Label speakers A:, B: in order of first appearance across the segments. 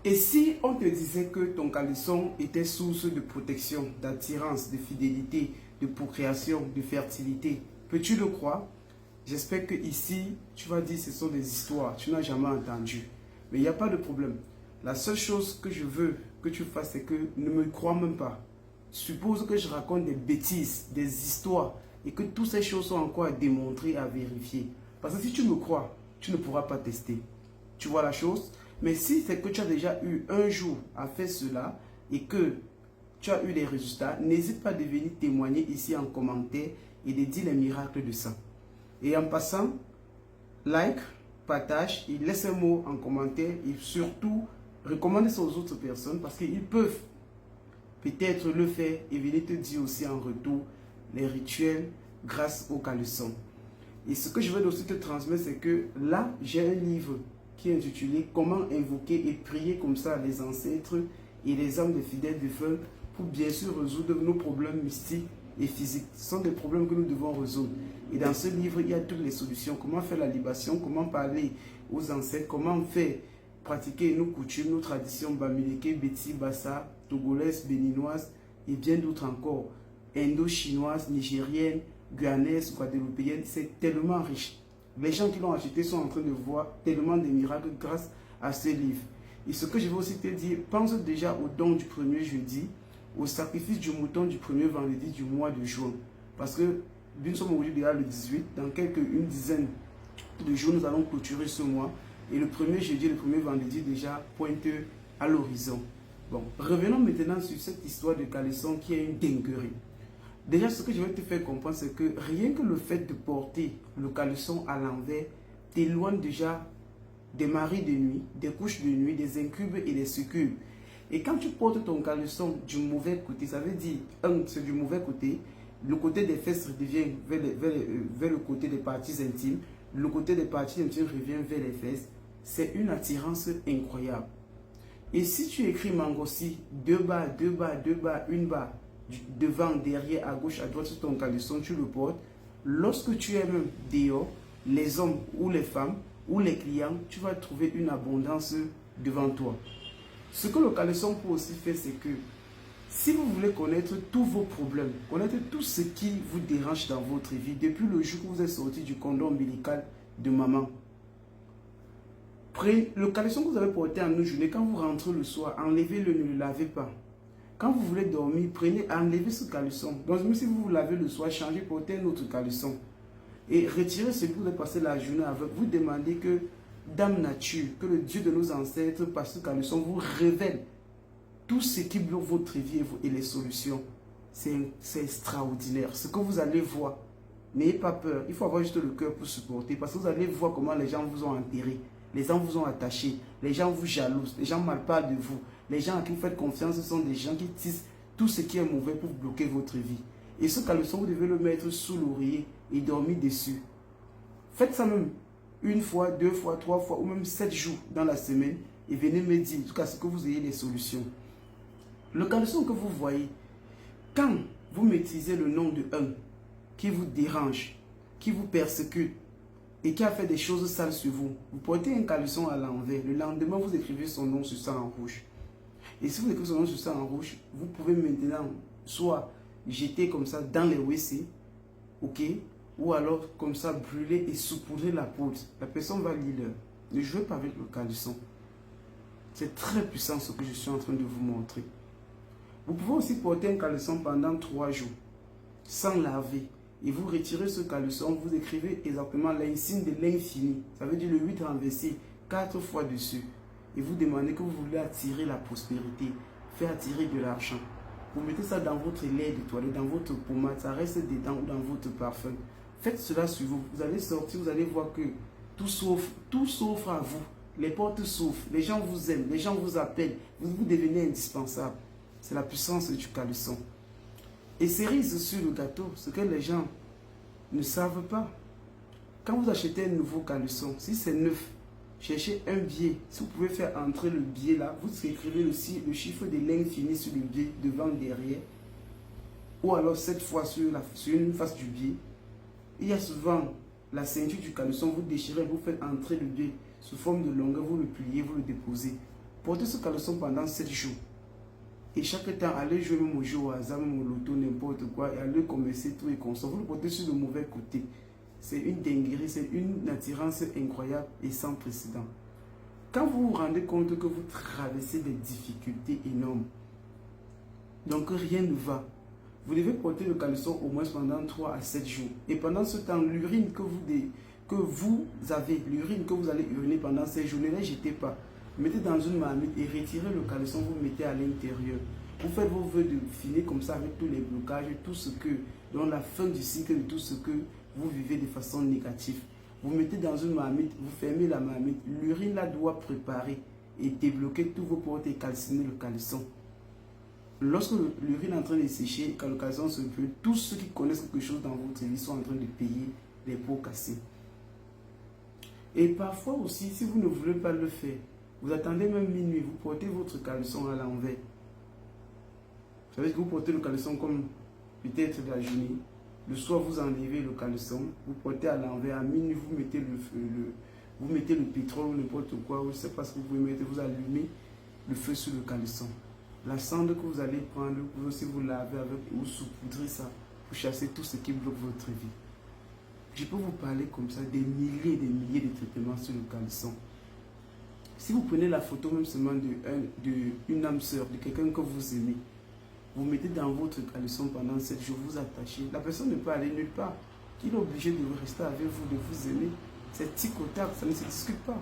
A: Et si on te disait que ton caleçon était source de protection, d'attirance, de fidélité, de procréation, de fertilité, peux-tu le croire? J'espère que ici, tu vas dire que ce sont des histoires, tu n'as jamais entendu. Mais il n'y a pas de problème. La seule chose que je veux que tu fasses, c'est que ne me crois même pas. Suppose que je raconte des bêtises, des histoires, et que toutes ces choses sont encore à démontrer, à vérifier. Parce que si tu me crois, tu ne pourras pas tester. Tu vois la chose? Mais si c'est que tu as déjà eu un jour à faire cela et que tu as eu les résultats, n'hésite pas de venir témoigner ici en commentaire et de dire les miracles de ça. Et en passant, like, partage et laisse un mot en commentaire et surtout recommande ça aux autres personnes parce qu'ils peuvent peut-être le faire et venir te dire aussi en retour les rituels grâce au caleçon. Et ce que je veux aussi te transmettre, c'est que là, j'ai un livre qui est intitulé Comment invoquer et prier comme ça les ancêtres et les âmes des fidèles défunts pour bien sûr résoudre nos problèmes mystiques et physiques. Ce sont des problèmes que nous devons résoudre. Et dans ce livre, il y a toutes les solutions. Comment faire la libation, comment parler aux ancêtres, comment faire pratiquer nos coutumes, nos traditions bamileke, beti, bassa, togolaises, béninoises et bien d'autres encore. Indo-chinoises, nigériennes, guyanaises, guadeloupéennes. C'est tellement riche. Les gens qui l'ont acheté sont en train de voir tellement de miracles grâce à ce livre. Et ce que je veux aussi te dire, pense déjà au don du premier jeudi, au sacrifice du mouton du premier vendredi du mois de juin. Parce que nous sommes aujourd'hui déjà le 18, dans une dizaine de jours, nous allons clôturer ce mois. Et le premier jeudi, le premier vendredi déjà pointe à l'horizon. Bon, revenons maintenant sur cette histoire de caleçon qui est une dinguerie. Déjà, ce que je vais te faire comprendre, c'est que rien que le fait de porter le caleçon à l'envers t'éloigne déjà des maris de nuit, des couches de nuit, des incubes et des succubes. Et quand tu portes ton caleçon du mauvais côté, ça veut dire, c'est du mauvais côté, le côté des fesses revient vers le côté des parties intimes, le côté des parties intimes revient vers les fesses, c'est une attirance incroyable. Et si tu écris Mangossi, 2 barres, 2 barres, 2 barres, 1 barre, devant, derrière, à gauche, à droite sur ton caleçon, tu le portes. Lorsque tu es même dehors, les hommes ou les femmes ou les clients, tu vas trouver une abondance devant toi. Ce que le caleçon peut aussi faire, c'est que si vous voulez connaître tous vos problèmes, connaître tout ce qui vous dérange dans votre vie, depuis le jour que vous êtes sorti du cordon ombilical de maman, prenez le caleçon que vous avez porté en une journée, quand vous rentrez le soir, enlevez-le, ne le lavez pas. Quand vous voulez dormir, enlevez ce caleçon. Donc, même si vous vous lavez le soir, changez, portez un autre caleçon. Et retirez celui que vous avez passé la journée avec. Vous demandez que Dame Nature, que le Dieu de nos ancêtres, par ce caleçon, vous révèle tout ce qui bloque votre vie et les solutions. C'est extraordinaire. Ce que vous allez voir, n'ayez pas peur. Il faut avoir juste le cœur pour supporter. Parce que vous allez voir comment les gens vous ont enterré. Les gens vous ont attaché. Les gens vous jalousent. Les gens mal parlent de vous. Les gens à qui vous faites confiance, ce sont des gens qui tissent tout ce qui est mauvais pour bloquer votre vie. Et ce caleçon, vous devez le mettre sous l'oreiller et dormir dessus. Faites ça même 1 fois, 2 fois, 3 fois ou même 7 jours dans la semaine et venez me dire, en tout cas, ce que vous ayez les solutions. Le caleçon que vous voyez, quand vous maîtrisez le nom de un qui vous dérange, qui vous persécute et qui a fait des choses sales sur vous, vous portez un caleçon à l'envers. Le lendemain, vous écrivez son nom sur ça en rouge. Et si vous écrivez son nom sur ça en rouge, vous pouvez maintenant soit jeter comme ça dans les WC, ok, ou alors comme ça brûler et saupoudrer la poudre. La personne va lire. Ne jouez pas avec le caleçon. C'est très puissant ce que je suis en train de vous montrer. Vous pouvez aussi porter un caleçon pendant 3 jours, sans laver. Et vous retirez ce caleçon, vous écrivez exactement l'insigne de l'infini. Ça veut dire le 8 renversé, 4 fois dessus. Et vous demandez que vous voulez attirer la prospérité, faire attirer de l'argent. Vous mettez ça dans votre lait de toilette, dans votre pommade, ça reste dedans ou dans votre parfum. Faites cela sur vous. Vous allez sortir, vous allez voir que tout s'offre à vous. Les portes s'ouvrent, les gens vous aiment, les gens vous appellent, vous devenez indispensable. C'est la puissance du caleçon. Et cerise sur le gâteau, ce que les gens ne savent pas. Quand vous achetez un nouveau caleçon, si c'est neuf, cherchez un billet. Si vous pouvez faire entrer le billet là, vous écrivez le chiffre de l'infini sur le billet, devant, derrière. Ou alors 7 fois sur une face du billet. Il y a souvent la ceinture du caleçon, vous déchirez, vous faites entrer le billet sous forme de longueur, vous le pliez, vous le déposez. Portez ce caleçon pendant 7 jours. Et chaque temps, allez jouer même au jeu au hasard, même au loto, n'importe quoi, et allez commercer tout et consommer. Vous le portez sur le mauvais côté. C'est une dinguerie, c'est une attirance incroyable et sans précédent. Quand vous vous rendez compte que vous traversez des difficultés énormes, donc rien ne va, vous devez porter le caleçon au moins pendant 3 à 7 jours. Et pendant ce temps, l'urine que vous avez, l'urine que vous allez uriner pendant ces jours, ne la jetez pas. Mettez dans une marmite et retirez le caleçon, vous mettez à l'intérieur. Vous faites vos vœux de finir comme ça avec tous les blocages, tout ce que, dans la fin du cycle de tout ce que vous vivez de façon négative. Vous mettez dans une marmite, vous fermez la marmite, l'urine là doit préparer et débloquer tous vos portes et calciner le caleçon. Lorsque l'urine est en train de sécher, quand le caleçon se peut, tous ceux qui connaissent quelque chose dans votre vie sont en train de payer les pots cassés. Et parfois aussi, si vous ne voulez pas le faire, vous attendez même minuit, vous portez votre caleçon à l'envers. Vous savez que vous portez le caleçon comme peut-être la journée. Le soir, vous enlevez le caleçon, vous portez à l'envers. À minuit, vous mettez le pétrole ou n'importe quoi, je ne sais pas ce que vous pouvez mettre, vous allumez le feu sur le caleçon. La cendre que vous allez prendre, vous pouvez aussi vous laver avec ou saupoudrer ça pour chasser tout ce qui bloque votre vie. Je peux vous parler comme ça des milliers et des milliers de traitements sur le caleçon. Si vous prenez la photo même seulement d'une âme sœur, de quelqu'un que vous aimez, vous mettez dans votre caleçon pendant 7 jours, vous attachez, la personne ne peut aller nulle part. Il est obligé de rester avec vous, de vous aimer. C'est tic au tac, ça ne se discute pas.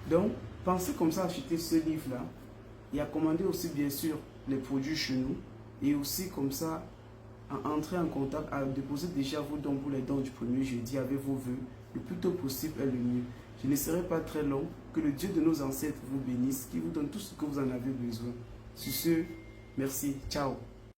A: Donc, pensez comme ça à acheter ce livre-là et à commander aussi bien sûr les produits chez nous et aussi comme ça à entrer en contact, à déposer déjà vos dons pour les dons du premier jeudi avec vos vœux. Le plus tôt possible est le mieux. Je ne serai pas très long. Que le Dieu de nos ancêtres vous bénisse, qui vous donne tout ce que vous en avez besoin. Sur ce, merci. Ciao.